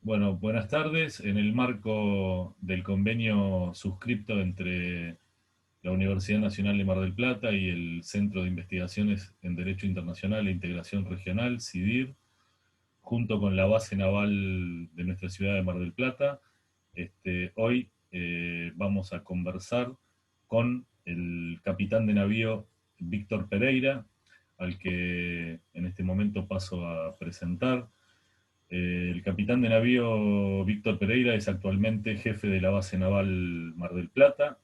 Bueno, buenas tardes. En el marco del convenio suscripto entre la Universidad Nacional de Mar del Plata y el Centro de Investigaciones en Derecho Internacional e Integración Regional, CIDIR, junto con la base naval de nuestra ciudad de Mar del Plata, hoy vamos a conversar con el capitán de navío Víctor Pereira, al que en este momento paso a presentar. El capitán de navío Víctor Pereira es actualmente jefe de la base naval Mar del Plata.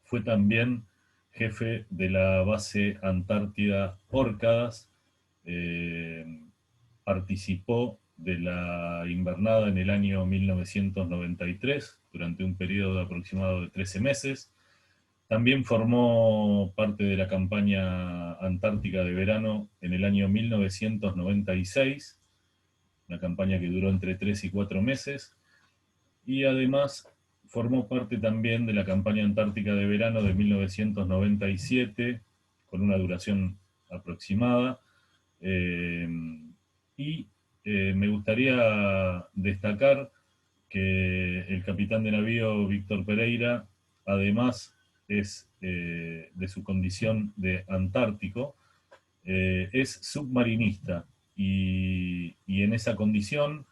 Fue también jefe de la base Antártida Órcadas. Eh, Participó de la invernada en el año 1993 durante un periodo aproximado de 13 meses. También formó parte de la campaña antártica de verano en el año 1996, una campaña que duró entre 3 y 4 meses, y además formó parte también de la campaña antártica de verano de 1997, con una duración aproximada. Eh, y Me gustaría destacar que el capitán de navío Víctor Pereira, además de su condición de antártico, es submarinista y en esa condición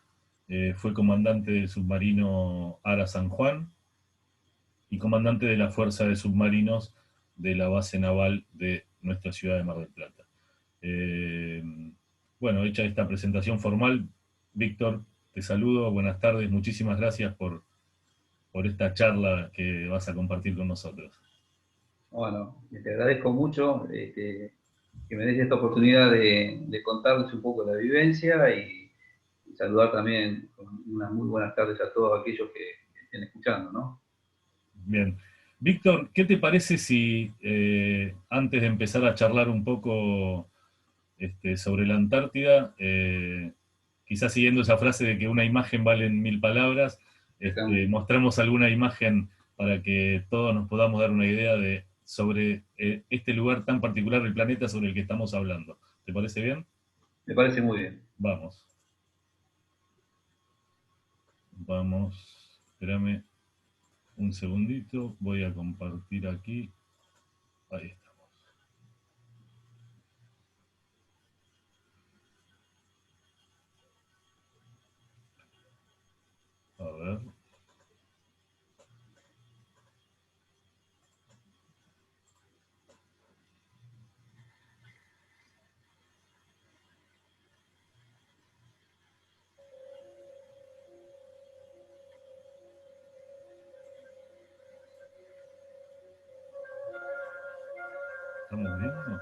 fue comandante del submarino Ara San Juan y comandante de la Fuerza de Submarinos de la base naval de nuestra ciudad de Mar del Plata. Eh, bueno, hecha esta presentación formal, Víctor, te saludo, buenas tardes, muchísimas gracias por esta charla que vas a compartir con nosotros. Bueno, te agradezco mucho que me des esta oportunidad de contarles un poco la vivencia y saludar también con unas muy buenas tardes a todos aquellos que estén escuchando, ¿no? Bien. Víctor, ¿qué te parece si antes de empezar a charlar un poco sobre la Antártida, quizás siguiendo esa frase de que una imagen vale mil palabras, mostramos alguna imagen para que todos nos podamos dar una idea sobre este lugar tan particular del planeta sobre el que estamos hablando? ¿Te parece bien? Me parece muy bien. Vamos, vamos, espérame un segundito, voy a compartir aquí, ahí estamos. A ver, ¿estamos viendo?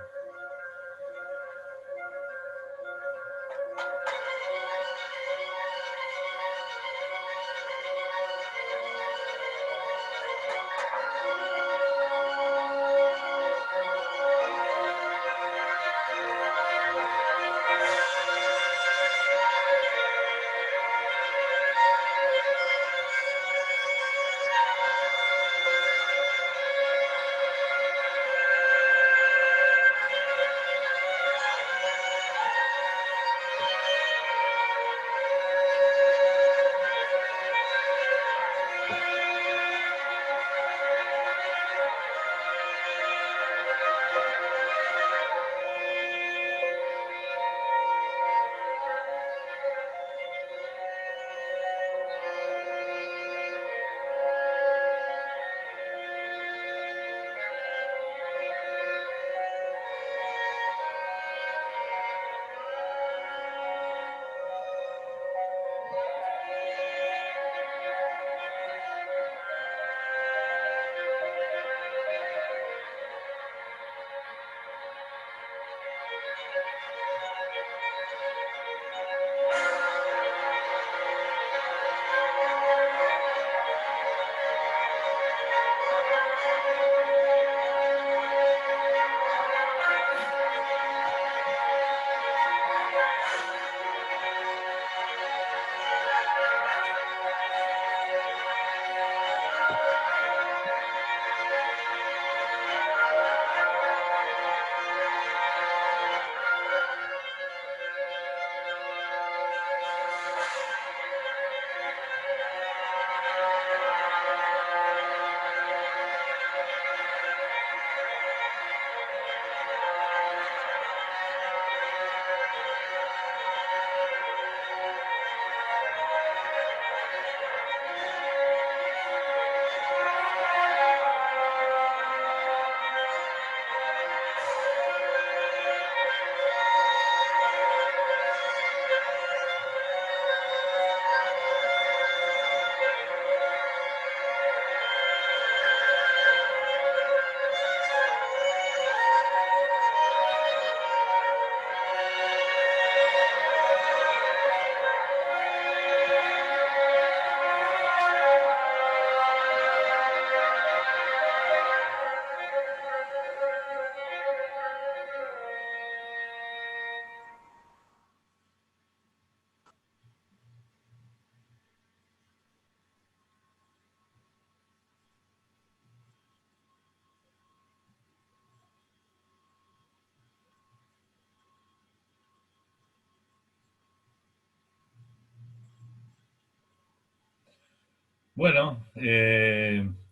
Bueno,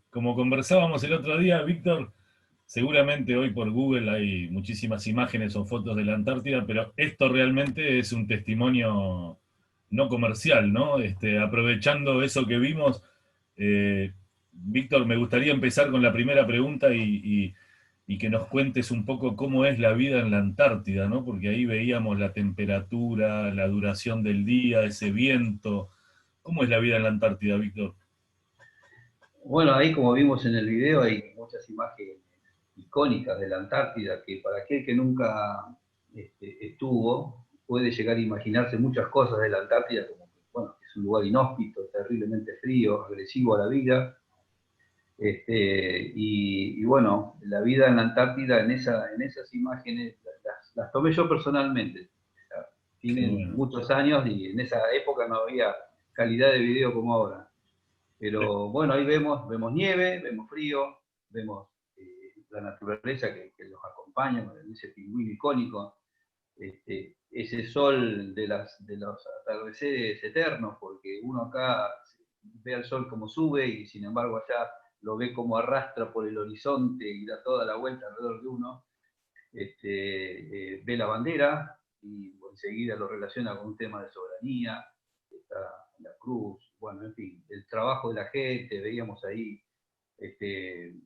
como conversábamos el otro día, Víctor, seguramente hoy por Google hay muchísimas imágenes o fotos de la Antártida, pero esto realmente es un testimonio no comercial, ¿no? Aprovechando eso que vimos, Víctor, me gustaría empezar con la primera pregunta y que nos cuentes un poco cómo es la vida en la Antártida, ¿no? Porque ahí veíamos la temperatura, la duración del día, ese viento. ¿Cómo es la vida en la Antártida, Víctor? Bueno, ahí como vimos en el video hay muchas imágenes icónicas de la Antártida que para aquel que nunca estuvo puede llegar a imaginarse muchas cosas de la Antártida, como que, bueno, es un lugar inhóspito, terriblemente frío, agresivo a la vida. Y bueno, la vida en la Antártida, en esas imágenes, las tomé yo personalmente. O sea, Qué tienen bueno. muchos años y en esa época no había calidad de video como ahora. Pero bueno, ahí vemos nieve, vemos frío, vemos la naturaleza que los acompaña, con ese pingüino icónico, ese sol de los atardeceres eternos, porque uno acá ve al sol como sube y sin embargo allá lo ve como arrastra por el horizonte y da toda la vuelta alrededor de uno. Ve la bandera y enseguida lo relaciona con un tema de soberanía, está la cruz, bueno, en fin, el trabajo de la gente, veíamos ahí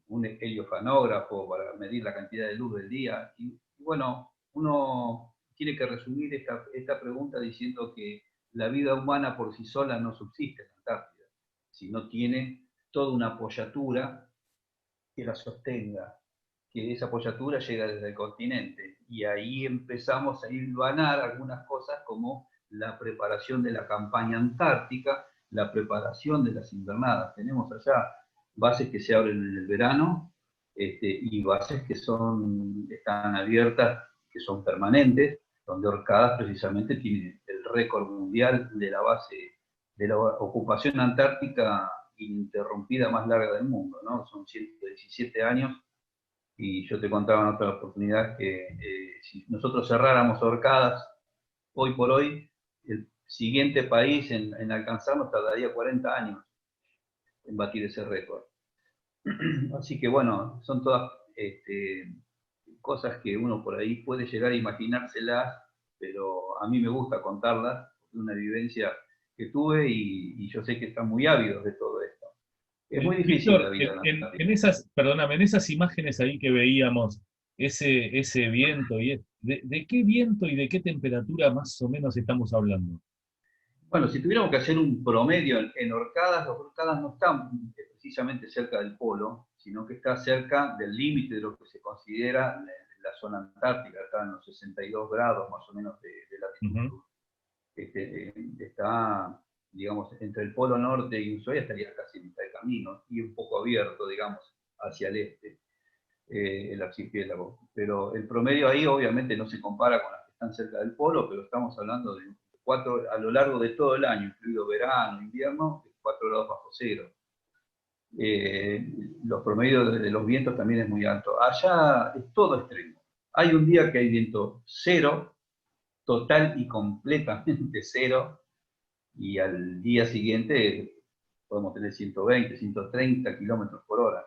un heliofanógrafo para medir la cantidad de luz del día. Y bueno, uno tiene que resumir esta pregunta diciendo que la vida humana por sí sola no subsiste en la Antártida, sino tiene toda una apoyatura que la sostenga, que esa apoyatura llega desde el continente. Y ahí empezamos a hilvanar algunas cosas como la preparación de la campaña antártica, la preparación de las invernadas. Tenemos allá bases que se abren en el verano y bases que están abiertas, que son permanentes, donde Orcadas precisamente tiene el récord mundial de la base de la ocupación antártica ininterrumpida más larga del mundo, ¿no? Son 117 años y yo te contaba en otra oportunidad que si nosotros cerráramos Orcadas, hoy por hoy, el siguiente país en alcanzarnos tardaría 40 años en batir ese récord. Así que bueno, son todas cosas que uno por ahí puede llegar a imaginárselas, pero a mí me gusta contarlas, es una vivencia que tuve y yo sé que están muy ávidos de todo esto. Es muy difícil la Víctor, vida en la en Antártida. esas, perdóname, en esas imágenes ahí que veíamos, ese viento, ¿de qué viento y de qué temperatura más o menos estamos hablando? Bueno, si tuviéramos que hacer un promedio en Orcadas, los Orcadas no están precisamente cerca del polo, sino que está cerca del límite de lo que se considera la zona antártica, está en los 62 grados más o menos de latitud Ujú. sur. Está, digamos, entre el polo norte y Ushuaia estaría casi en mitad de camino y un poco abierto, digamos, hacia el este, el archipiélago. Pero el promedio ahí obviamente no se compara con las que están cerca del polo, pero estamos hablando de a lo largo de todo el año, incluido verano, invierno, 4 grados bajo cero. Eh, los promedios de los vientos también es muy alto. Allá es todo extremo. Hay un día que hay viento cero, total y completamente cero, y al día siguiente podemos tener 120, 130 kilómetros por hora.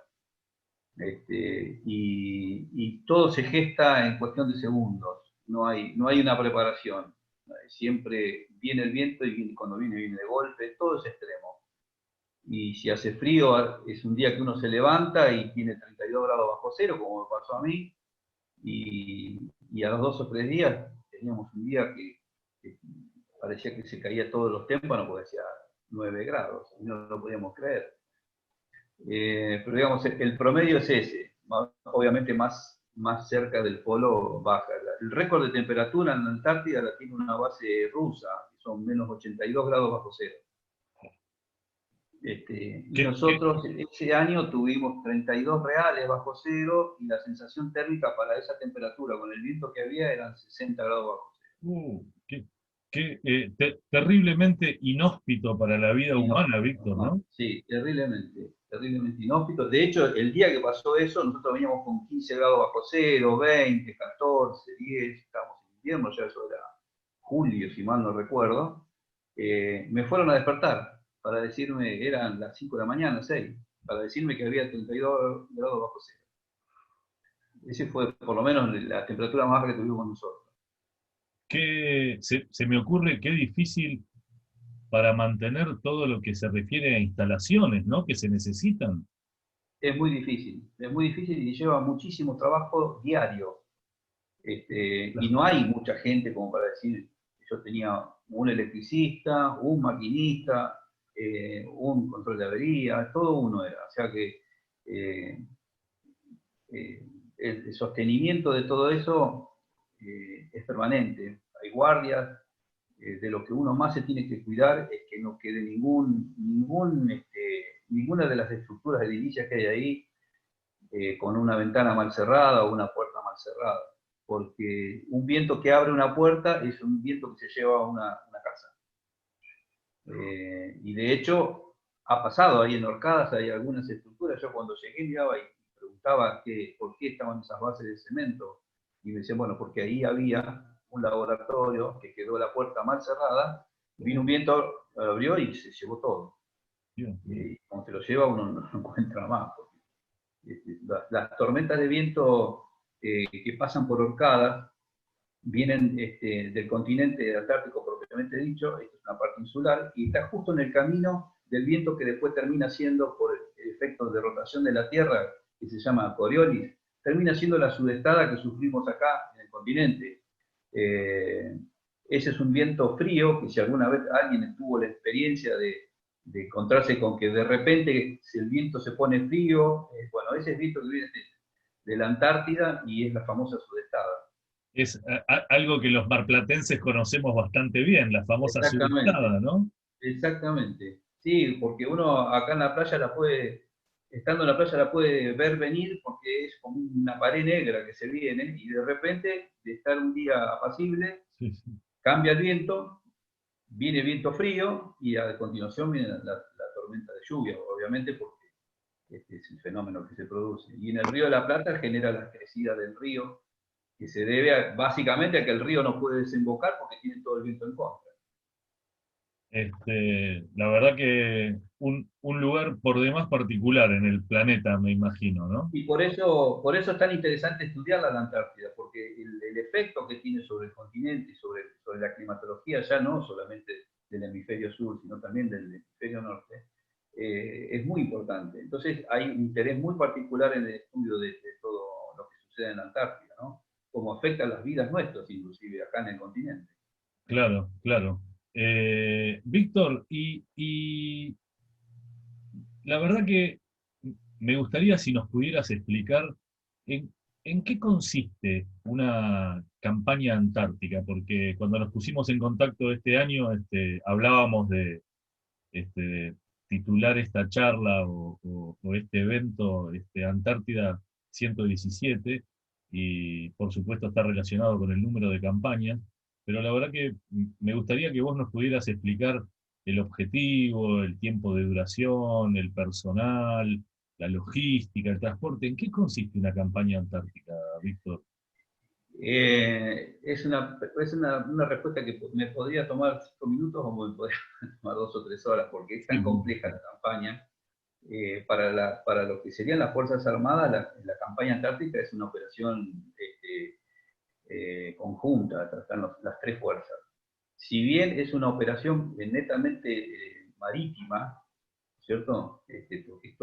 Y todo se gesta en cuestión de segundos, no hay una preparación. Siempre viene el viento y cuando viene de golpe, todo es extremo. Y si hace frío, es un día que uno se levanta y tiene 32 grados bajo cero, como me pasó a mí, y a los 2 o 3 días teníamos un día que parecía que se caía todos los témpanos porque decía 9 grados, y no lo podíamos creer. Pero digamos, el promedio es ese, obviamente más cerca del polo baja. El récord de temperatura en la Antártida la tiene una base rusa, que son menos 82 grados bajo cero. Y ¿Qué, qué- nosotros ese año tuvimos 32 reales bajo cero y la sensación térmica para esa temperatura con el viento que había eran 60 grados bajo cero. uh, qué- terriblemente inhóspito para la vida humana, Inhóspito, Víctor, ¿no? ¿no? Sí, terriblemente inhóspito. De hecho, el día que pasó eso, nosotros veníamos con 15 grados bajo cero, 20, 14, 10, estábamos en invierno, ya eso era julio, si mal no recuerdo. Me fueron a despertar. para decirme, eran las 5 de la mañana, 6, para decirme que había 32 grados bajo cero. Ese fue por lo menos la temperatura más baja que tuvimos nosotros. Se me ocurre qué difícil para mantener todo lo que se refiere a instalaciones, ¿no? Que se necesitan. Es muy difícil y lleva muchísimo trabajo diario. Y no hay mucha gente como para decir, yo tenía un electricista, un maquinista, un control de avería, todo uno era. O sea que eh, el sostenimiento de todo eso es permanente. Hay guardias, de lo que uno más se tiene que cuidar es que no quede ninguna de las estructuras edilicias que hay ahí con una ventana mal cerrada o una puerta mal cerrada, porque un viento que abre una puerta es un viento que se lleva a una casa. Y de hecho, ha pasado ahí en Orcadas, hay algunas estructuras, yo cuando llegué miraba y preguntaba por qué estaban esas bases de cemento, y me decían, bueno, porque ahí había un laboratorio que quedó la puerta mal cerrada, vino un viento, lo abrió y se llevó todo. Y cuando se lo lleva uno no encuentra más, porque las tormentas de viento que pasan por Orcadas vienen del continente antártico propiamente dicho, esto es una parte insular, y está justo en el camino del viento que después termina siendo, por efectos de rotación de la Tierra, que se llama Coriolis, termina siendo la sudestada que sufrimos acá en el continente. Ese es un viento frío, que si alguna vez alguien tuvo la experiencia de encontrarse con que de repente si el viento se pone frío, bueno, ese es viento que viene de la Antártida y es la famosa sudestada. Es algo que los marplatenses conocemos bastante bien, la famosa Exactamente, sudestada, ¿no? exactamente. Sí, porque uno acá en la playa estando en la playa la puede ver venir porque es como una pared negra que se viene y de repente, de estar un día apacible, Sí, sí. cambia el viento, viene viento frío y a continuación viene la tormenta de lluvia, obviamente porque este es el fenómeno que se produce. Y en el Río de la Plata genera la crecida del río, que se debe básicamente a que el río no puede desembocar porque tiene todo el viento en contra. La verdad que un lugar por demás particular en el planeta, me imagino, ¿no? Y por eso es tan interesante estudiar la Antártida, porque el efecto que tiene sobre el continente y sobre la climatología, ya no solamente del hemisferio sur, sino también del hemisferio norte, es muy importante. Entonces hay un interés muy particular en el estudio de todo lo que sucede en la Antártida, ¿no? Cómo afecta a las vidas nuestras, inclusive acá en el continente. Claro, claro. Víctor, y la verdad que me gustaría si nos pudieras explicar en, en qué consiste una campaña antártica, porque cuando nos pusimos en contacto este año, hablábamos de titular esta charla o este evento, Antártida 117, y por supuesto está relacionado con el número de campañas, pero la verdad que me gustaría que vos nos pudieras explicar el objetivo, el tiempo de duración, el personal, la logística, el transporte. ¿En qué consiste una campaña antártica, Víctor? Es una respuesta que me podría tomar 5 minutos o me podría tomar 2 o 3 horas, porque es Sí, tan compleja la campaña. Para lo que serían las Fuerzas Armadas, la campaña antártica es una operación conjunta, están las tres fuerzas. Si bien es una operación netamente marítima, ¿cierto? Porque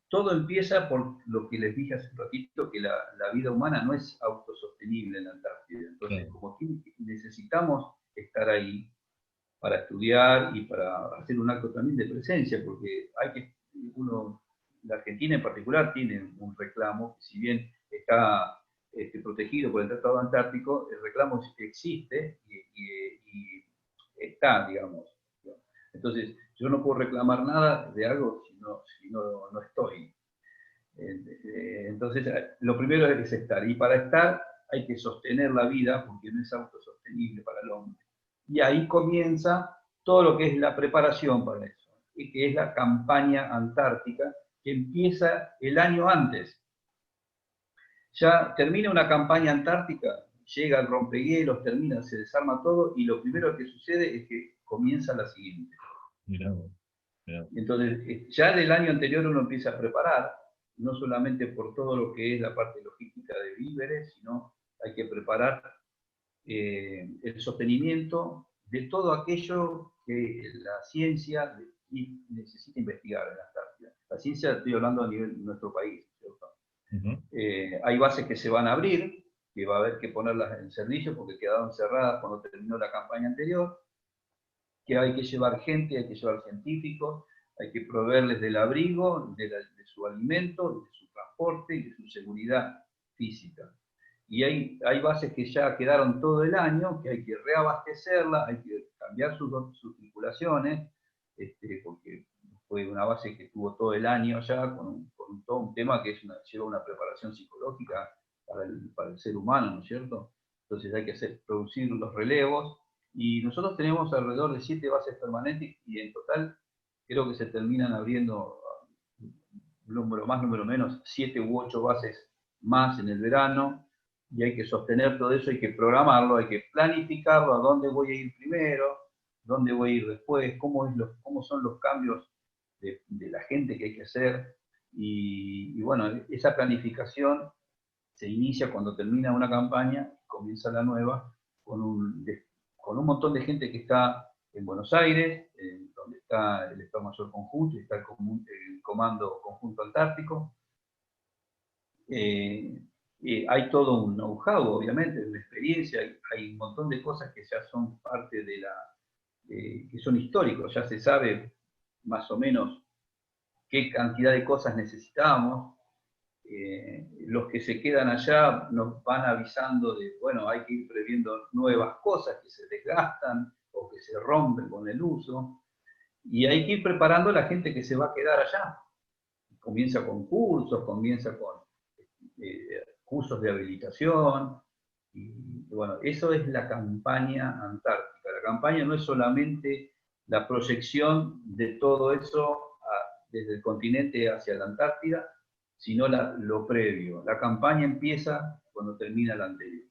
todo empieza por lo que les dije hace un ratito, que la vida humana no es autosostenible en la Antártida. Entonces, claro. como necesitamos estar ahí para estudiar y para hacer un acto también de presencia, porque la Argentina en particular tiene un reclamo, que si bien está protegido por el Tratado Antártico, el reclamo existe y está, digamos. Entonces, yo no puedo reclamar nada de algo si no estoy. Entonces, lo primero es estar. Y para estar hay que sostener la vida porque no es autosostenible para el hombre. Y ahí comienza todo lo que es la preparación para eso, y que es la campaña antártica, que empieza el año antes. Ya termina una campaña antártica, llega el rompehielos, termina, se desarma todo, y lo primero que sucede es que comienza la siguiente. Mirá vos, mirá vos. Entonces, ya del año anterior uno empieza a preparar, no solamente por todo lo que es la parte logística de víveres, sino hay que preparar el sostenimiento de todo aquello que la ciencia necesita investigar en la Antártida. La ciencia, estoy hablando a nivel de nuestro país, ¿cierto? Ujú. Hay bases que se van a abrir, que va a haber que ponerlas en servicio porque quedaron cerradas cuando terminó la campaña anterior, que hay que llevar gente, hay que llevar científicos, hay que proveerles del abrigo, de su alimento, de su transporte y de su seguridad física. Y hay bases que ya quedaron todo el año, que hay que reabastecerlas, hay que cambiar sus tripulaciones, porque fue una base que estuvo todo el año ya con todo un tema que lleva una preparación psicológica para el ser humano, ¿no es cierto? Entonces hay que producir los relevos, y nosotros tenemos alrededor de 7 bases permanentes y en total creo que se terminan abriendo, número más, número menos, 7 u 8 bases más en el verano, y hay que sostener todo eso, hay que programarlo, hay que planificarlo, a dónde voy a ir primero, dónde voy a ir después, cómo son los cambios de la gente que hay que hacer, y bueno, esa planificación se inicia cuando termina una campaña, comienza la nueva, con un montón de gente que está en Buenos Aires, donde está el Estado Mayor Conjunto y está el Comando Conjunto Antártico. Hay todo un know-how, obviamente, una experiencia, hay un montón de cosas que ya son parte que son históricos, ya se sabe más o menos qué cantidad de cosas necesitamos. Los que se quedan allá nos van avisando de, bueno, hay que ir previendo nuevas cosas que se desgastan o que se rompen con el uso, y hay que ir preparando a la gente que se va a quedar allá. Comienza con cursos, comienza con cursos de habilitación, y bueno, eso es la campaña antártica. La campaña no es solamente la proyección de todo eso desde el continente hacia la Antártida, sino lo previo. La campaña empieza cuando termina la anterior.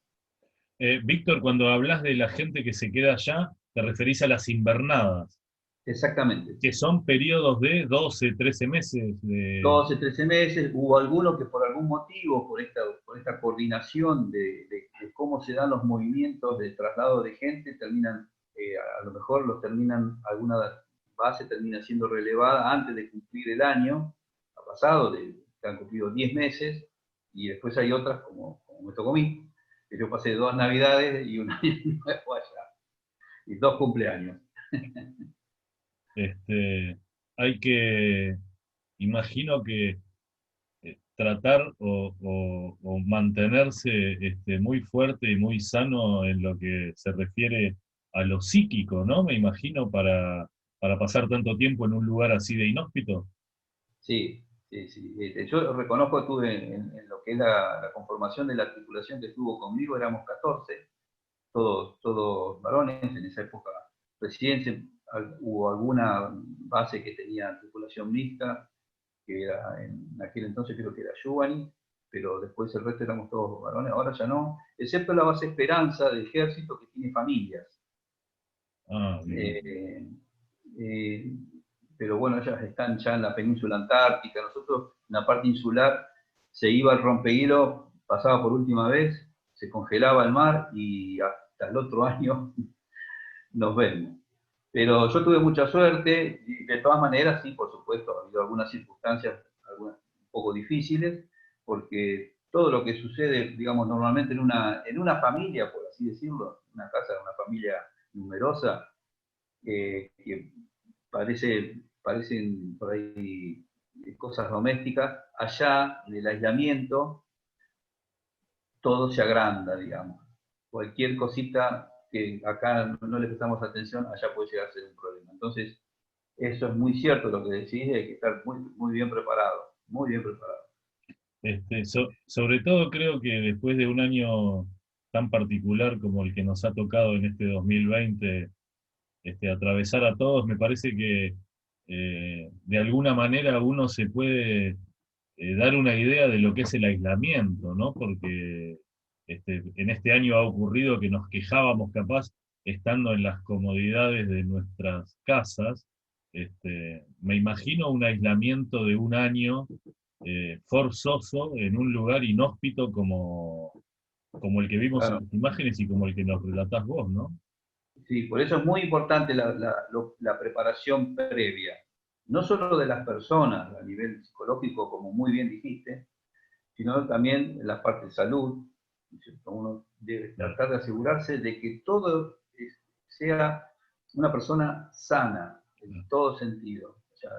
Víctor, cuando hablas de la gente que se queda allá, te referís a las invernadas, Exactamente. que son periodos de 12, 13 meses. 12, 13 meses, hubo algunos que por algún motivo, por esta coordinación de cómo se dan los movimientos de traslado de gente, terminan, a lo mejor alguna base termina siendo relevada antes de cumplir el año, ha pasado, que han cumplido 10 meses, y después hay otras, como me tocó a mí, que yo pasé 2 navidades y un año nuevo allá, y 2 cumpleaños. Este, hay que, imagino que tratar o mantenerse muy fuerte y muy sano en lo que se refiere a lo psíquico, ¿no? Me imagino para pasar tanto tiempo en un lugar así de inhóspito. Sí, sí, sí. Yo reconozco que estuve en lo que es la conformación de la tripulación que estuvo conmigo, éramos 14, todos varones, en esa época recién hubo alguna base que tenía tripulación mixta, que era en aquel entonces creo que era Giovanni, pero después el resto éramos todos varones, ahora ya no, excepto la base Esperanza del Ejército que tiene familias. Ah, bien. Eh, eh, pero bueno, ellas están ya en la península antártica. Nosotros, en la parte insular, se iba el rompehielo, pasaba por última vez, se congelaba el mar y hasta el otro año nos vemos. Pero yo tuve mucha suerte y de todas maneras, sí, por supuesto, ha habido algunas circunstancias un poco difíciles, porque todo lo que sucede, digamos, normalmente en una familia, por así decirlo, una casa, una familia numerosa, que parecen por ahí cosas domésticas, allá en el aislamiento todo se agranda, digamos. Cualquier cosita que acá no le prestamos atención, allá puede llegar a ser un problema. Entonces, eso es muy cierto lo que decís, hay que estar muy, muy bien preparado, muy bien preparado. Sobre todo creo que después de un año tan particular como el que nos ha tocado en este 2020, atravesar a todos, me parece que de alguna manera uno se puede dar una idea de lo que es el aislamiento, ¿no? Porque en este año ha ocurrido que nos quejábamos capaz estando en las comodidades de nuestras casas, Me imagino un aislamiento de un año forzoso en un lugar inhóspito como el que vimos en Claro. las imágenes y como el que nos relatás vos, ¿no? Sí, por eso es muy importante la preparación previa, no solo de las personas a nivel psicológico, como muy bien dijiste, sino también la parte de salud. Uno debe Claro. tratar de asegurarse de que todo sea una persona sana en todo sentido. O sea,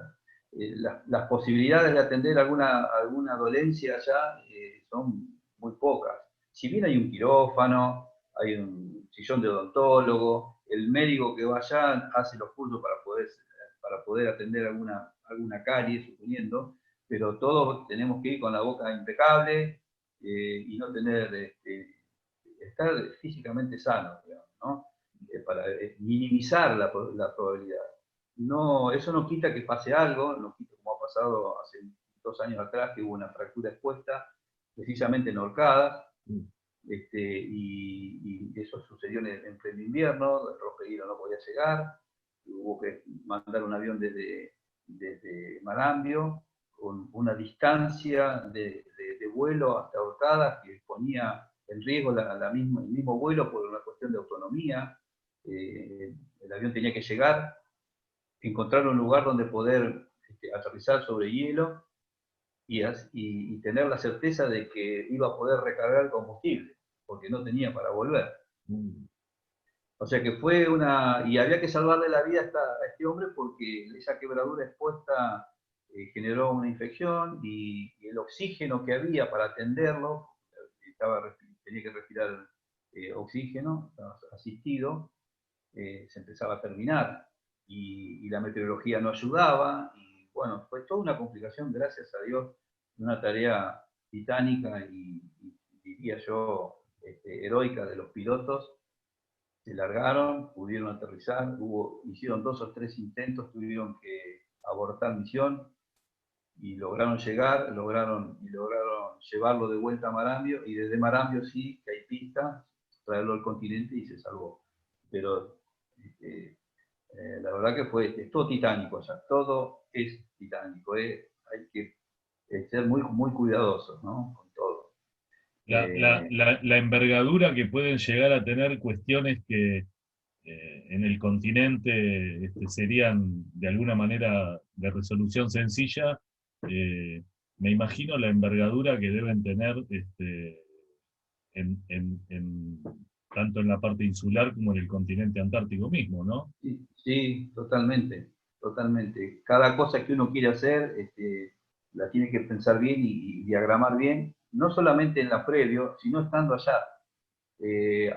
las posibilidades de atender alguna dolencia ya son muy pocas. Si bien hay un quirófano, hay un sillón de odontólogo, el médico que va allá hace los cursos para poder atender alguna carie, suponiendo, pero todos tenemos que ir con la boca impecable y no tener, estar físicamente sano, digamos, ¿no? Para minimizar la probabilidad. No, eso no quita que pase algo, no quita como ha pasado hace 2 años atrás, que hubo una fractura expuesta, precisamente en Orcadas, y eso sucedió en pleno invierno, el Rogeguiro no podía llegar, hubo que mandar un avión desde Marambio, con una distancia de vuelo hasta Orcadas que ponía en riesgo el mismo vuelo por una cuestión de autonomía. El avión tenía que llegar, encontrar un lugar donde poder aterrizar sobre hielo y tener la certeza de que iba a poder recargar el combustible, porque no tenía para volver. Mm. O sea que fue una... Y había que salvarle la vida a este hombre porque esa quebradura expuesta generó una infección y el oxígeno que había para atenderlo, tenía que respirar oxígeno, estaba asistido, se empezaba a terminar y la meteorología no ayudaba y bueno, fue toda una complicación, gracias a Dios, una tarea titánica y diría yo heroica de los pilotos. Se largaron, pudieron aterrizar, hicieron 2 o 3 intentos, tuvieron que abortar misión y lograron llegar, lograron llevarlo de vuelta a Marambio y desde Marambio sí, que hay pista, traerlo al continente y se salvó. Pero la verdad que es todo titánico, o sea, todo es titánico, hay que ser muy, muy cuidadosos, ¿no? Con todo. Eh, La envergadura que pueden llegar a tener cuestiones que en el continente serían de alguna manera de resolución sencilla, me imagino la envergadura que deben tener tanto en la parte insular como en el continente antártico mismo, ¿no? sí, sí, totalmente, totalmente. Cada cosa que uno quiere hacer, la tiene que pensar bien y diagramar bien, no solamente en la previo, sino estando allá.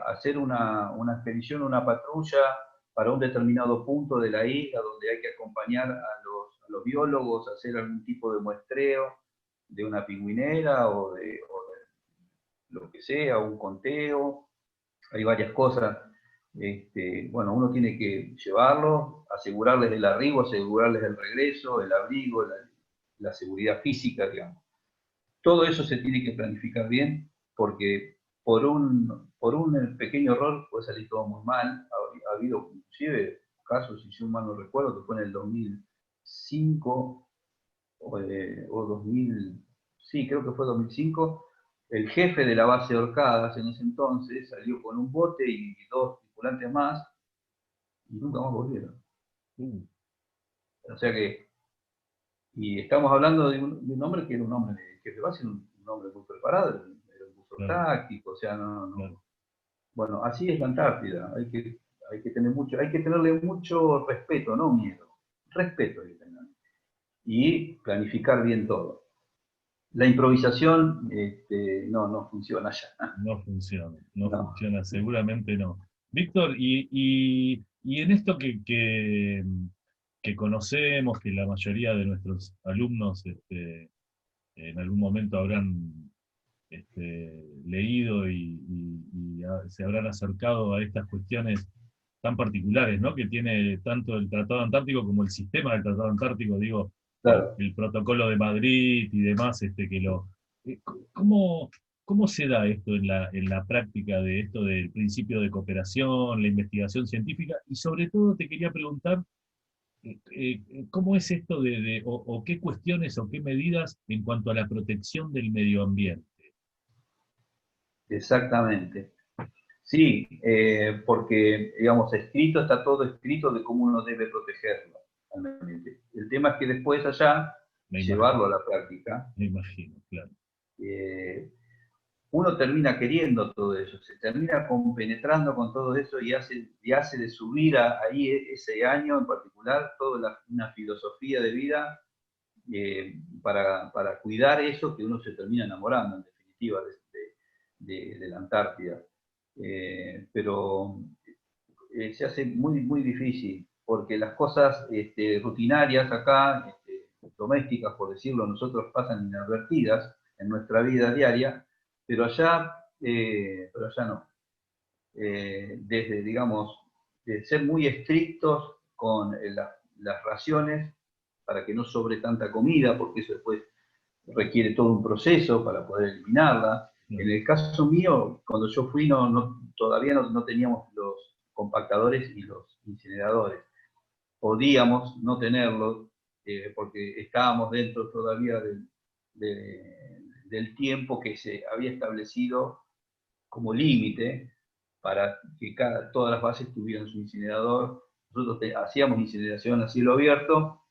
Hacer una expedición, una patrulla para un determinado punto de la isla donde hay que acompañar a los biólogos, hacer algún tipo de muestreo de una pingüinera o de lo que sea, un conteo, hay varias cosas. Bueno, uno tiene que llevarlos, asegurarles el arribo, asegurarles el regreso, el abrigo, la seguridad física, digamos. Todo eso se tiene que planificar bien porque por un pequeño error puede salir todo muy mal. Ha habido inclusive casos, si yo mal no recuerdo, que fue en el 2005 o 2000, sí, creo que fue 2005, el jefe de la base de Orcadas en ese entonces salió con un bote y 2 tripulantes más y nunca más volvieron. Mm. O sea que, y estamos hablando de un hombre que era un hombre que jefe de base, un hombre muy preparado, era un buzo Claro, táctico, o sea, no, claro. no. Bueno, así es la Antártida, hay que tenerle mucho respeto, no miedo, respeto hay que tener, y planificar bien todo. La improvisación no funciona ya. No funciona, no No. funciona, seguramente no. Víctor, y en esto que conocemos, que la mayoría de nuestros alumnos en algún momento habrán leído y se habrán acercado a estas cuestiones tan particulares, ¿no? Que tiene tanto el Tratado Antártico como el sistema del Tratado Antártico, digo, Claro. el Protocolo de Madrid y demás, ¿cómo, cómo se da esto en la práctica de esto del principio de cooperación, la investigación científica? Y sobre todo te quería preguntar ¿Cómo es esto o qué cuestiones o qué medidas en cuanto a la protección del medio ambiente? Exactamente. Sí, porque, digamos, escrito, está todo escrito de cómo uno debe protegerlo. Realmente. El tema es que después allá, Me llevarlo imagino, a la práctica, me imagino, claro. eh, uno termina queriendo todo eso, se termina compenetrando con todo eso y hace de su vida ahí ese año en particular toda una filosofía de vida para cuidar eso que uno se termina enamorando, en definitiva, de la Antártida. Pero se hace muy, muy difícil, porque las cosas rutinarias acá, domésticas, por decirlo, nosotros pasan inadvertidas en nuestra vida diaria, pero allá no. Desde, digamos, de ser muy estrictos con las raciones para que no sobre tanta comida, porque eso después requiere todo un proceso para poder eliminarla. En Claro. el caso mío, cuando yo fui, todavía no teníamos los compactadores y los incineradores. Podíamos no tenerlos porque estábamos dentro todavía del tiempo que se había establecido como límite para que todas las bases tuvieran su incinerador. Nosotros hacíamos incineración a cielo abierto,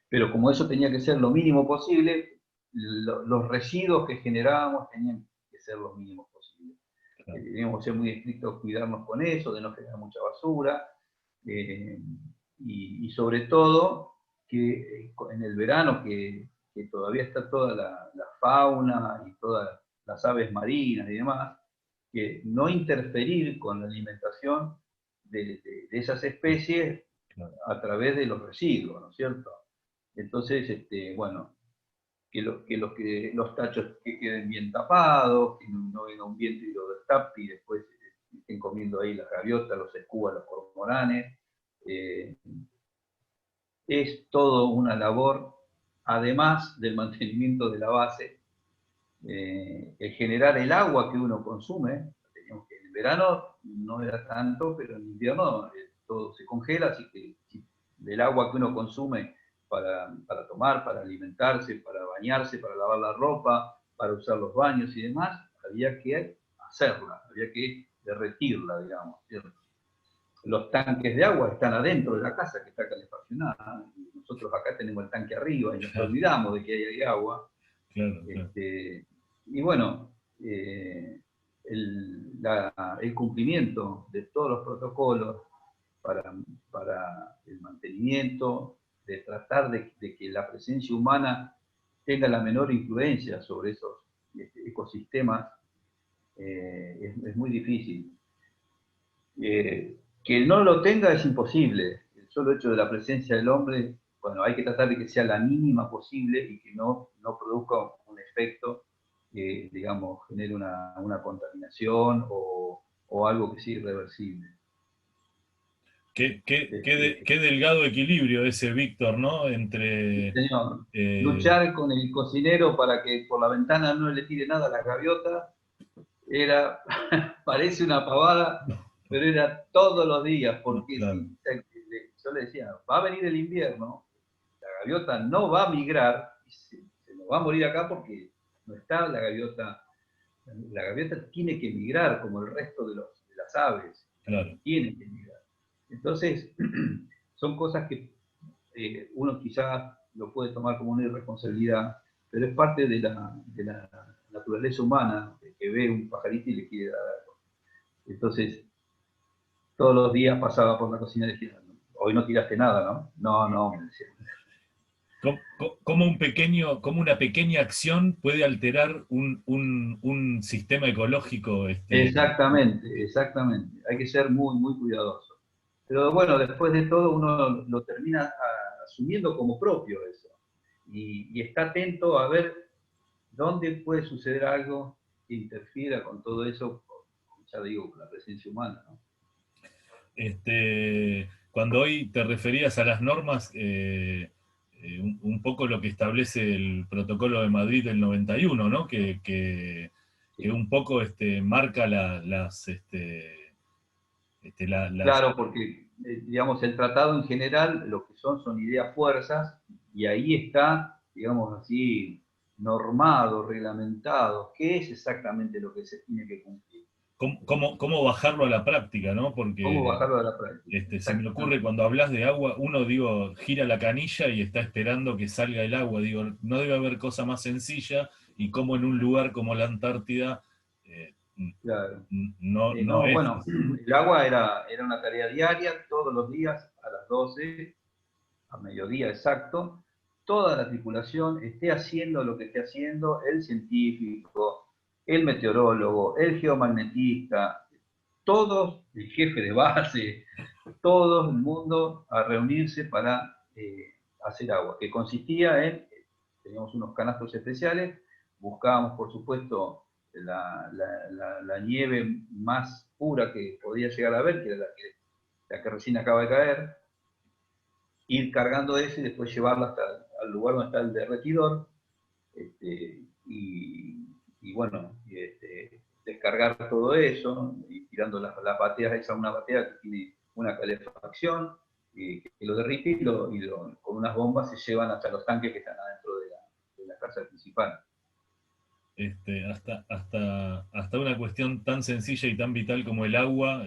pero como eso tenía que ser lo mínimo posible, los residuos que generábamos tenían que ser los mínimos posibles. Claro. Teníamos que ser muy estrictos, cuidarnos con eso, de no generar mucha basura, eh, y sobre todo que en el verano, que todavía está toda la fauna y todas las aves marinas y demás, que no interferir con la alimentación de esas especies Claro. a través de los residuos, ¿no es cierto? Entonces, bueno, los tachos que queden bien tapados, que no venga un viento y lo destape y después estén comiendo ahí las gaviotas, los escubas, los cormoranes. Eh, es todo una labor, además del mantenimiento de la base, el generar el agua que uno consume. Teníamos que en el verano no era tanto, pero en invierno todo se congela, así que el agua que uno consume para tomar, para alimentarse, para bañarse, para lavar la ropa, para usar los baños y demás, había que hacerla, había que derretirla, digamos, ¿cierto? Los tanques de agua están adentro de la casa que está calefaccionada. Nosotros acá tenemos el tanque arriba y nos Claro, olvidamos de que ahí hay agua. claro, claro. Y bueno, el cumplimiento de todos los protocolos para, para el mantenimiento, de tratar de que la presencia humana tenga la menor influencia sobre esos ecosistemas, es muy difícil. Que no lo tenga es imposible. El solo hecho de la presencia del hombre, bueno, hay que tratar de que sea la mínima posible y que no produzca un efecto que, digamos, genere una contaminación o algo que sea irreversible. Qué delgado equilibrio ese, Víctor, ¿no? Entre... Señor, eh, luchar con el cocinero para que por la ventana no le tire nada a las gaviotas era, parece una pavada, no, no, pero era todos los días, no, porque claro, si yo le decía, va a venir el invierno, la gaviota no va a migrar, y se nos va a morir acá porque no está la gaviota tiene que migrar como el resto de las aves, claro. tiene que migrar. Entonces, son cosas que uno quizás lo puede tomar como una irresponsabilidad, pero es parte de la naturaleza humana, que ve un pajarito y le quiere dar algo. Entonces, todos los días pasaba por la cocina y decía, hoy no tiraste nada, ¿no? No, no, me decía. Cómo una pequeña acción puede alterar un sistema ecológico, Exactamente, exactamente. Hay que ser muy, muy cuidadoso. Pero bueno, después de todo uno lo termina asumiendo como propio eso. Y está atento a ver dónde puede suceder algo que interfiera con todo eso, ya digo, con la presencia humana, ¿no? cuando hoy te referías a las normas, un poco lo que establece el protocolo de Madrid del 91, ¿no? Que Sí, un poco marca Claro, porque, digamos, el tratado en general, lo que son ideas fuerzas, y ahí está, digamos así, normado, reglamentado, qué es exactamente lo que se tiene que cumplir. cómo bajarlo a la práctica, ¿no? ¿Cómo Porque bajarlo a la práctica? se me ocurre Exactamente. cuando hablas de agua, uno, digo, gira la canilla y está esperando que salga el agua. Digo, no debe haber cosa más sencilla y como en un lugar como la Antártida eh, Claro. no No, es bueno, así. el agua era una tarea diaria, todos los días a las 12 a mediodía exacto, toda la tripulación esté haciendo lo que esté haciendo, el científico, el meteorólogo, el geomagnetista, todos, el jefe de base, todo el mundo a reunirse para hacer agua, que consistía en, teníamos unos canastos especiales, buscábamos por supuesto la nieve más pura que podía llegar a haber, que era la que recién acaba de caer, ir cargando eso y después llevarlo hasta el lugar donde está el derretidor, y bueno, descargar todo eso, ¿no? Y tirando las bateas, esa una batea que tiene una calefacción, que lo derrite con unas bombas se llevan hasta los tanques que están adentro de la casa principal. Hasta una cuestión tan sencilla y tan vital como el agua,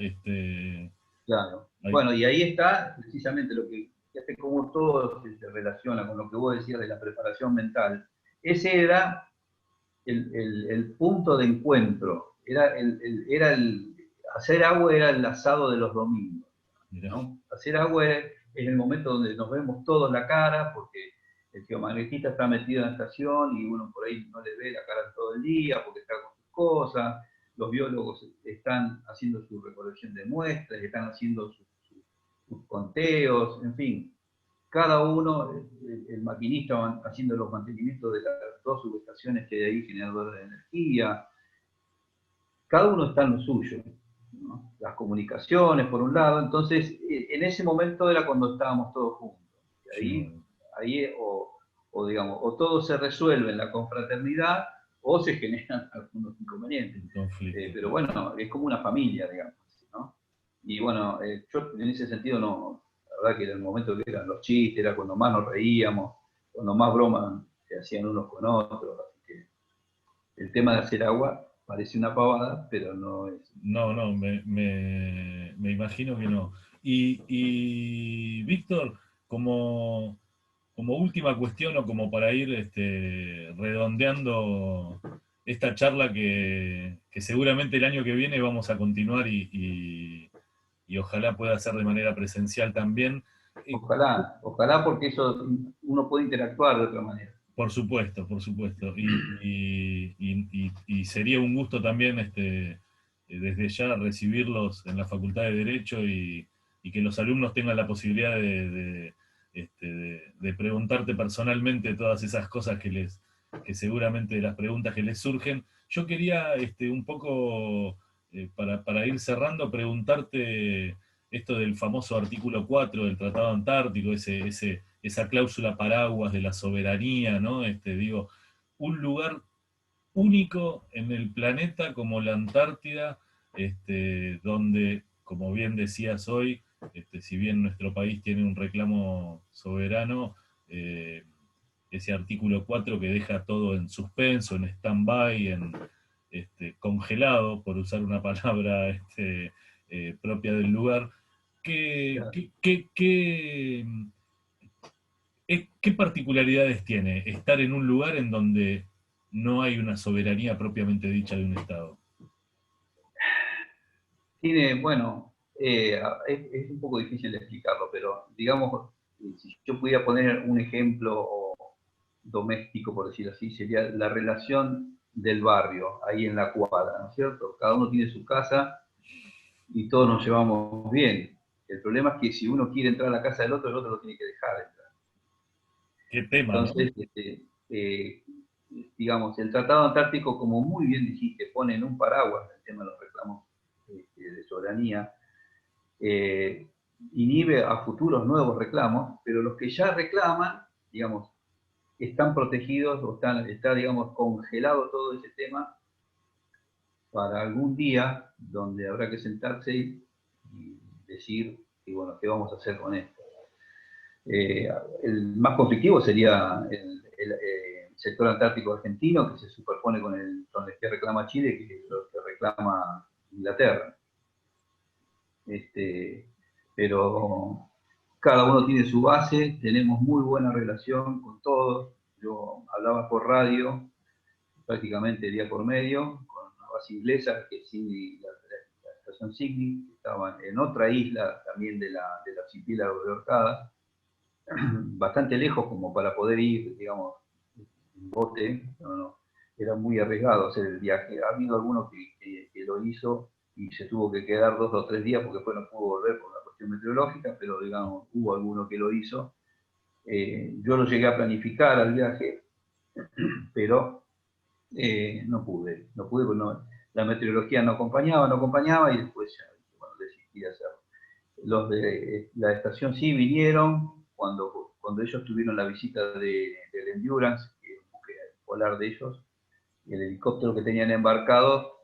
Claro. hay, Bueno, y ahí está precisamente lo que, fíjate cómo todo se relaciona con lo que vos decías de la preparación mental. Ese era el punto de encuentro, hacer agua era el asado de los domingos, mirá, ¿no? Hacer agua es el momento donde nos vemos todos la cara, porque el geomagnetista está metido en la estación y uno por ahí no le ve la cara todo el día porque está con sus cosas, los biólogos están haciendo su recolección de muestras, están haciendo sus conteos, en fin, cada uno, el maquinista va haciendo los mantenimientos de las dos subestaciones que hay ahí, generadores de energía, cada uno está en lo suyo, ¿no? Las comunicaciones por un lado, entonces en ese momento era cuando estábamos todos juntos, y yo, ahí digamos, o todo se resuelve en la confraternidad o se generan algunos inconvenientes. un conflicto, Pero claro. bueno, es como una familia, digamos, ¿no? Y bueno, yo en ese sentido no, la verdad que era el momento que eran los chistes, era cuando más nos reíamos, cuando más bromas se hacían unos con otros, así que el tema de hacer agua parece una pavada, pero no es. No, no, me imagino que no. Y Víctor, como, como última cuestión o como para ir redondeando esta charla que seguramente el año que viene vamos a continuar y ojalá pueda ser de manera presencial también. Eh, Ojalá, ojalá porque eso uno puede interactuar de otra manera. por supuesto, por supuesto. Y sería un gusto también desde ya recibirlos en la Facultad de Derecho y que los alumnos tengan la posibilidad de preguntarte personalmente todas esas cosas que seguramente las preguntas que les surgen. Yo quería un poco, para ir cerrando, preguntarte esto del famoso artículo 4 del Tratado Antártico, esa cláusula paraguas de la soberanía, ¿no? Digo, un lugar único en el planeta como la Antártida, donde, como bien decías hoy, si bien nuestro país tiene un reclamo soberano, eh, ese artículo 4 que deja todo en suspenso, en stand-by, congelado, por usar una palabra propia del lugar, ¿qué, Claro. qué, qué, qué, ¿qué particularidades tiene estar en un lugar en donde no hay una soberanía propiamente dicha de un Estado? Tiene, bueno, es un poco difícil de explicarlo, pero digamos, si yo pudiera poner un ejemplo doméstico, por decirlo así, sería la relación del barrio, ahí en la cuadra, ¿no es cierto? Cada uno tiene su casa y todos nos llevamos bien. El problema es que si uno quiere entrar a la casa del otro, el otro lo tiene que dejar entrar. ¿Qué tema, no? Entonces, digamos, el Tratado Antártico, como muy bien dijiste, pone en un paraguas el tema de los reclamos de soberanía, eh, inhibe a futuros nuevos reclamos, pero los que ya reclaman, digamos, están protegidos o está, digamos, congelado todo ese tema para algún día donde habrá que sentarse y decir, y bueno, ¿qué vamos a hacer con esto? El más conflictivo sería el sector antártico argentino, que se superpone con el que reclama Chile, que es lo que reclama Inglaterra. Pero cada uno tiene su base, tenemos muy buena relación con todos. Yo hablaba por radio prácticamente día por medio, con una base inglesa, que es la estación Signy, que estaba en otra isla también del archipiélago de Orcadas, bastante lejos como para poder ir, digamos, en bote. Era muy arriesgado hacer el viaje. Ha habido alguno que lo hizo y se tuvo que quedar 2 o 3 días porque después no pudo volver por la cuestión meteorológica, pero digamos, hubo alguno que lo hizo. Yo lo llegué a planificar al viaje, pero no pude porque la meteorología no acompañaba y después ya, bueno, desistí de hacerlo. Los de la estación sí vinieron cuando ellos tuvieron la visita del Endurance, que es un buque polar de ellos, y el helicóptero que tenían embarcado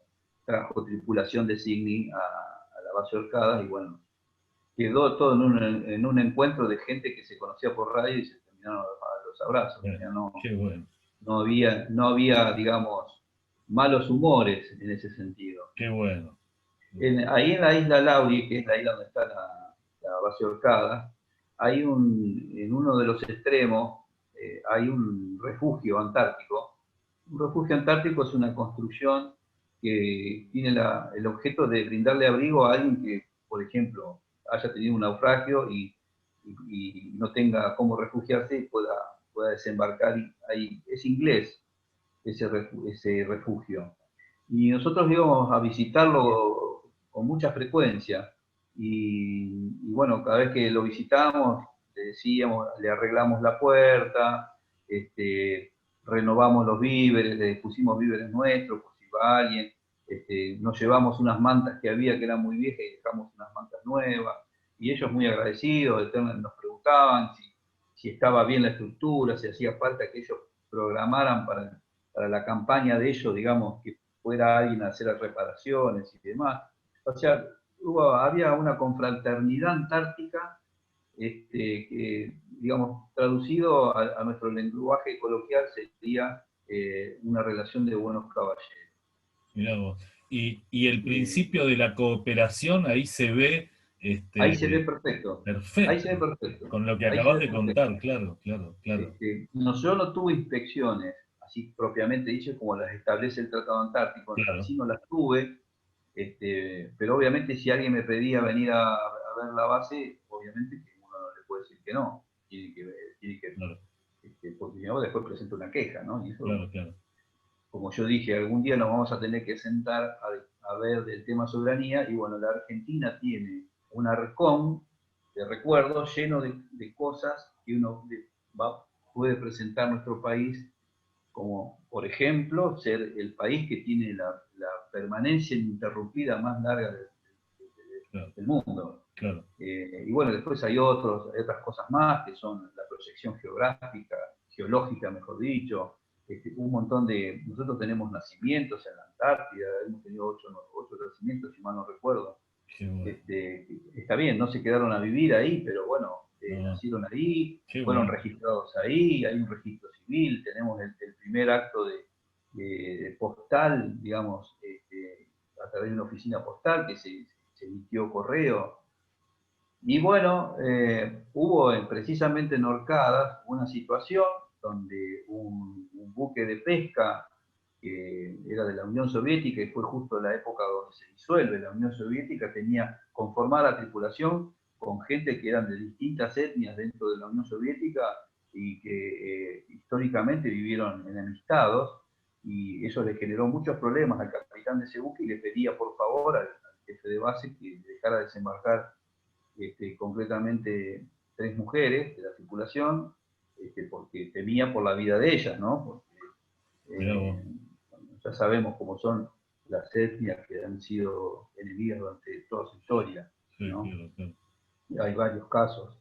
trajo tripulación de Signy a la base Orcadas, y bueno, quedó todo en un encuentro de gente que se conocía por radio y se terminaron los abrazos. Qué bueno. No había, digamos, malos humores en ese sentido. Qué bueno. Ahí en la isla Laurie, que es la isla donde está la base Orcada, en uno de los extremos hay un refugio antártico. Un refugio antártico es una construcción que tiene el objeto de brindarle abrigo a alguien que, por ejemplo, haya tenido un naufragio y no tenga cómo refugiarse y pueda desembarcar ahí. Es inglés ese refugio. Y nosotros íbamos a visitarlo con mucha frecuencia. Y bueno, cada vez que lo visitábamos, le decíamos, le arreglamos la puerta, renovamos los víveres, le pusimos víveres nuestros por si va alguien, nos llevamos unas mantas que había que eran muy viejas y dejamos unas mantas nuevas. Y ellos muy agradecidos, nos preguntaban si estaba bien la estructura, si hacía falta que ellos programaran para la campaña de ellos, digamos, que fuera alguien a hacer las reparaciones y demás. O sea, había una confraternidad antártica que, digamos, traducido a nuestro lenguaje coloquial sería una relación de buenos caballeros. Mirá vos. Y el principio de la cooperación ahí se ve ahí se ve perfecto. Ahí se ve perfecto, perfecto. con lo que Ahí se acabas ve de perfecto. contar, claro. Yo no tuve inspecciones, así propiamente dicho, como las establece el Tratado Antártico, Claro, sí no las tuve, pero obviamente si alguien me pedía venir a ver la base, obviamente que uno no le puede decir que no, claro, porque si no después presenta una queja, ¿no? Y eso, claro. como yo dije, algún día nos vamos a tener que sentar a ver del tema soberanía, y bueno, la Argentina tiene un arcón de recuerdos lleno de cosas que uno puede presentar nuestro país, como por ejemplo ser el país que tiene la permanencia ininterrumpida más larga del mundo. Claro. Y bueno, después hay otras cosas más que son la proyección geológica, mejor dicho, un montón nosotros tenemos nacimientos en la Antártida, hemos tenido 8 nacimientos, si mal no recuerdo. Bueno. Está bien, no se quedaron a vivir ahí, pero bueno, No, nacieron ahí, fueron bueno. registrados ahí, hay un registro civil, tenemos el primer acto de postal, digamos, a través de una oficina postal que se emitió correo. Y bueno, hubo precisamente en Orcadas una situación donde un buque de pesca que era de la Unión Soviética y fue justo la época donde se disuelve la Unión Soviética, tenía conformada la tripulación con gente que eran de distintas etnias dentro de la Unión Soviética y que históricamente vivieron enemistados, y eso le generó muchos problemas al capitán de ese buque y le pedía por favor al jefe de base que dejara desembarcar concretamente 3 mujeres de la tripulación, porque temía por la vida de ellas, ¿no? Porque Mirá vos. ya sabemos cómo son las etnias que han sido enemigas durante toda su historia, Sí, ¿no? claro. Hay varios casos.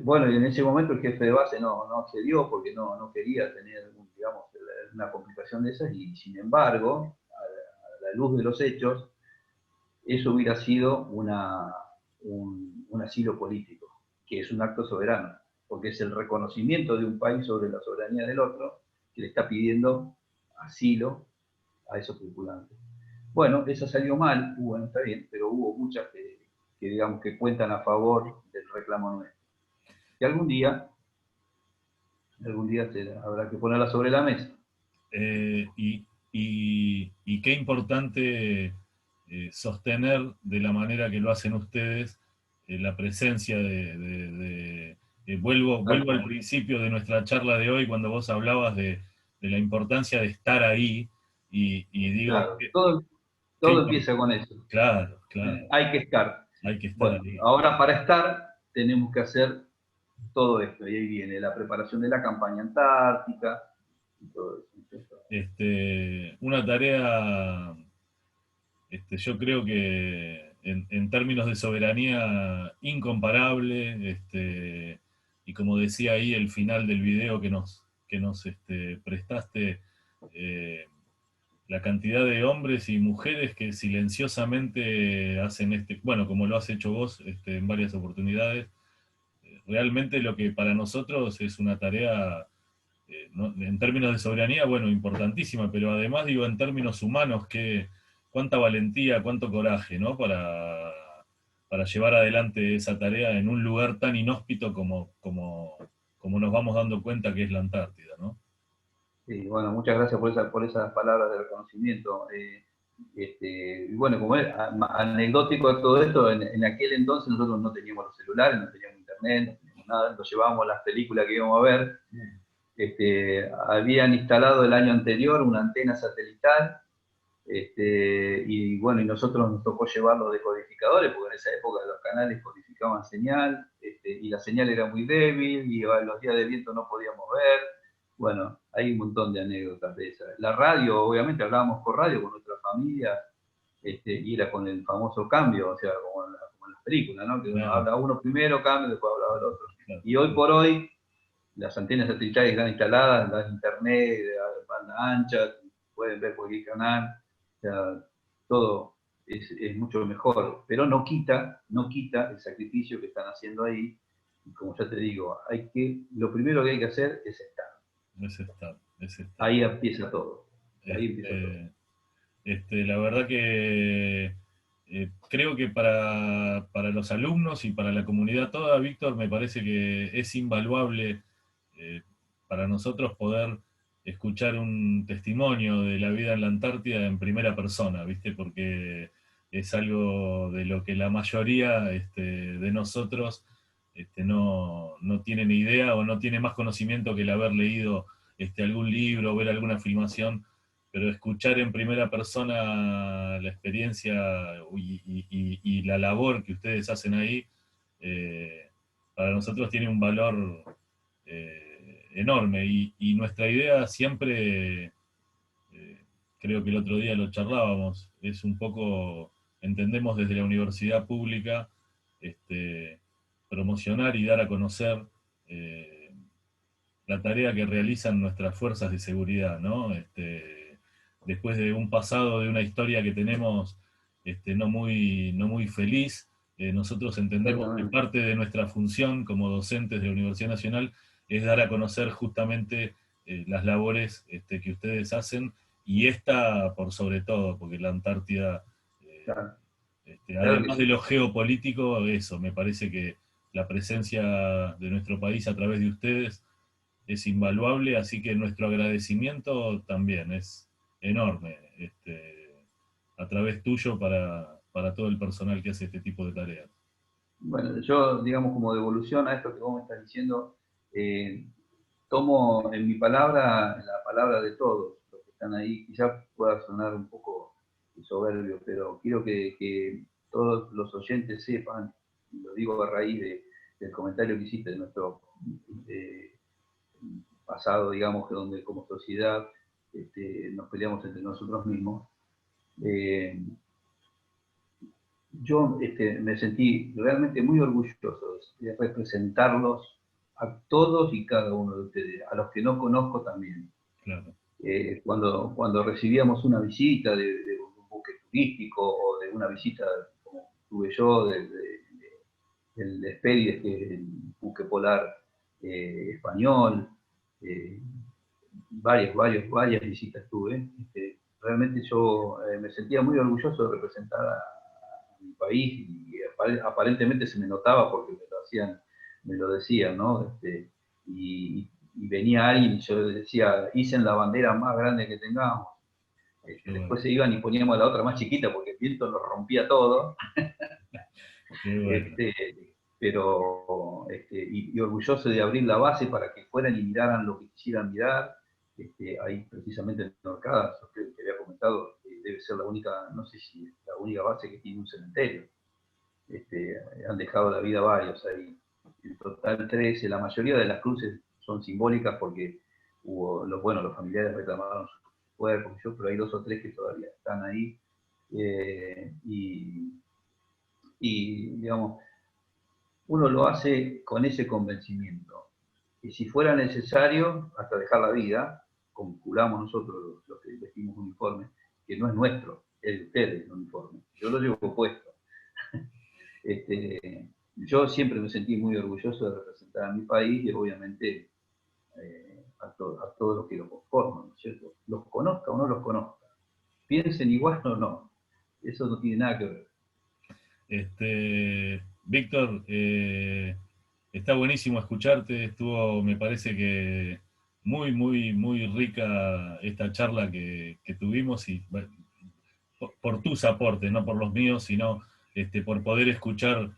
Bueno, y en ese momento el jefe de base no accedió porque no quería tener, digamos, una complicación de esas, y sin embargo, a la luz de los hechos, eso hubiera sido un asilo político, que es un acto soberano, porque es el reconocimiento de un país sobre la soberanía del otro, que le está pidiendo asilo a esos tripulantes. Bueno, eso salió mal, bueno, está bien, pero hubo muchas que digamos que cuentan a favor del reclamo nuestro. Que algún día habrá que ponerla sobre la mesa. Y qué importante sostener de la manera que lo hacen ustedes la presencia vuelvo al principio de nuestra charla de hoy cuando vos hablabas de la importancia de estar ahí y digo, Claro, todo empieza con eso. Claro, claro. Hay que estar. Hay que estar Bueno, ahí. ahora para estar tenemos que hacer todo esto, y ahí viene la preparación de la campaña antártica y todo eso. Una tarea, yo creo que en términos de soberanía incomparable, y como decía ahí el final del video que nos prestaste, eh, la cantidad de hombres y mujeres que silenciosamente hacen bueno, como lo has hecho vos en varias oportunidades, realmente lo que para nosotros es una tarea, en términos de soberanía, bueno, importantísima, pero además digo en términos humanos, cuánta valentía, cuánto coraje, ¿no? Para llevar adelante esa tarea en un lugar tan inhóspito como nos vamos dando cuenta que es la Antártida, ¿no? Sí, bueno, muchas gracias por esas palabras de reconocimiento. Y bueno, como es anecdótico de todo esto, en aquel entonces nosotros no teníamos los celulares, no teníamos internet, no teníamos nada, nos llevábamos las películas que íbamos a ver. Habían instalado el año anterior una antena satelital, y bueno, y nosotros nos tocó llevar los decodificadores, porque en esa época los canales codificaban señal, y la señal era muy débil, y los días de viento no podíamos ver. Bueno, hay un montón de anécdotas de esas. La radio, obviamente hablábamos por radio con nuestra familia, y era con el famoso cambio, o sea, como en las películas, ¿no? Que uno Claro, habla uno primero, cambio, después hablaba el otro. claro. Y hoy por hoy, las antenas satelitales están instaladas, la internet, la banda ancha, pueden ver cualquier canal, o sea, todo es mucho mejor, pero no quita el sacrificio que están haciendo ahí, y como ya te digo, lo primero que hay que hacer es estar. Ese está, ese está. Ahí empieza todo. Ahí empieza todo. La verdad que creo que para los alumnos y para la comunidad toda, Víctor, me parece que es invaluable para nosotros poder escuchar un testimonio de la vida en la Antártida en primera persona, ¿viste? Porque es algo de lo que la mayoría de nosotros no tiene ni idea o no tiene más conocimiento que el haber leído algún libro o ver alguna filmación, pero escuchar en primera persona la experiencia y la labor que ustedes hacen ahí, para nosotros tiene un valor enorme. Y nuestra idea siempre, creo que el otro día lo charlábamos, es un poco, entendemos desde la universidad pública, promocionar y dar a conocer la tarea que realizan nuestras fuerzas de seguridad, ¿no? Después de un pasado, de una historia que tenemos no muy feliz, nosotros entendemos que parte de nuestra función como docentes de la Universidad Nacional es dar a conocer justamente las labores que ustedes hacen, y esta por sobre todo, porque la Antártida, Claro, claro que además de sí. lo geopolítico, eso, me parece que la presencia de nuestro país a través de ustedes es invaluable, así que nuestro agradecimiento también es enorme, a través tuyo para todo el personal que hace este tipo de tareas. Bueno, yo, digamos, como devolución a esto que vos me estás diciendo, eh, tomo en mi palabra la palabra de todos los que están ahí. Quizás pueda sonar un poco soberbio, pero quiero que todos los oyentes sepan, y lo digo a raíz del comentario que hiciste de nuestro eh, pasado, digamos, que donde como sociedad nos peleamos entre nosotros mismos. Eh, yo me sentí realmente muy orgulloso de representarlos a todos y cada uno de ustedes, a los que no conozco también. Claro. Cuando recibíamos una visita de un buque turístico o de una visita como tuve yo el Hespérides, que es el buque polar español, varias visitas tuve. Realmente yo me sentía muy orgulloso de representar a mi país y aparentemente se me notaba porque me lo decían, ¿no? Y venía alguien y yo le decía, hice la bandera más grande que tengamos. Bueno, Después se iban y poníamos la otra más chiquita porque el viento nos rompía todo. qué bueno. Este, pero y orgulloso de abrir la base para que fueran y miraran lo que quisieran mirar. Ahí precisamente en Orcadas, que había comentado, debe ser la única, no sé si es la única base que tiene un cementerio. Han dejado la vida varios ahí. En total 13, la mayoría de las cruces son simbólicas porque los familiares reclamaron sus cuerpos, pero hay 2 o 3 que todavía están ahí. Y digamos, uno lo hace con ese convencimiento. Y si fuera necesario, hasta dejar la vida, como curamos nosotros los que vestimos uniforme, que no es nuestro, es de ustedes el uniforme. Yo lo llevo puesto. Yo siempre me sentí muy orgulloso de representar a mi país y obviamente a todos los que lo conforman, ¿no es cierto? Los conozca o no los conozca, piensen igual o no, eso no tiene nada que ver. Víctor, está buenísimo escucharte, estuvo, me parece que muy, muy, muy rica esta charla que tuvimos y bueno, por tus aportes, no por los míos, sino por poder escuchar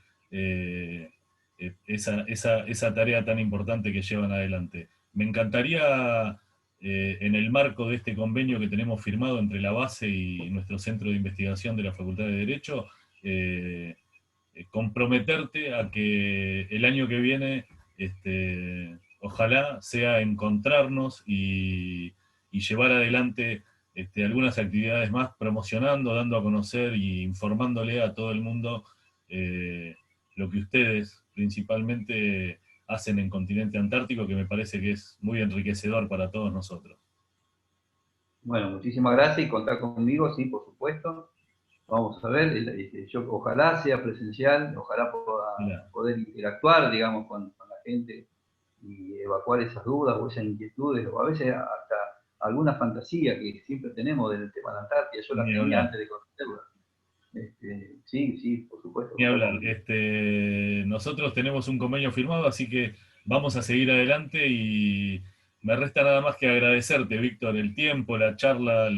esa tarea tan importante que llevan adelante. Me encantaría, en el marco de este convenio que tenemos firmado entre la base y nuestro centro de investigación de la Facultad de Derecho, eh, comprometerte a que el año que viene, ojalá sea encontrarnos y llevar adelante algunas actividades más, promocionando, dando a conocer y informándole a todo el mundo eh, lo que ustedes principalmente hacen en continente antártico, que me parece que es muy enriquecedor para todos nosotros. Bueno, muchísimas gracias y contar conmigo, sí, por supuesto. Vamos a ver, yo ojalá sea presencial, ojalá poder interactuar, digamos, con la gente y evacuar esas dudas o esas inquietudes, o a veces hasta alguna fantasía que siempre tenemos del tema de la Antártida, yo la Ni tenía hablar. antes de conocerla. Sí, sí, por supuesto, Ni contar hablar. conmigo. Nosotros tenemos un convenio firmado, así que vamos a seguir adelante y me resta nada más que agradecerte, Víctor, el tiempo, la charla,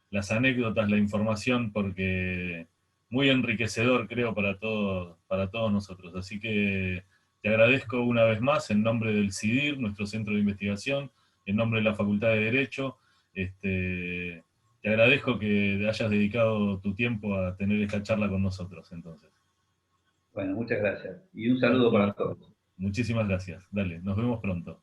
las anécdotas, la información, porque muy enriquecedor, creo, para todos nosotros. Así que te agradezco una vez más en nombre del CIDIR, nuestro centro de investigación, en nombre de la Facultad de Derecho. Te agradezco que hayas dedicado tu tiempo a tener esta charla con nosotros, entonces. Bueno, muchas gracias. Y un saludo para Bueno, todos. muchísimas gracias. Dale, nos vemos pronto.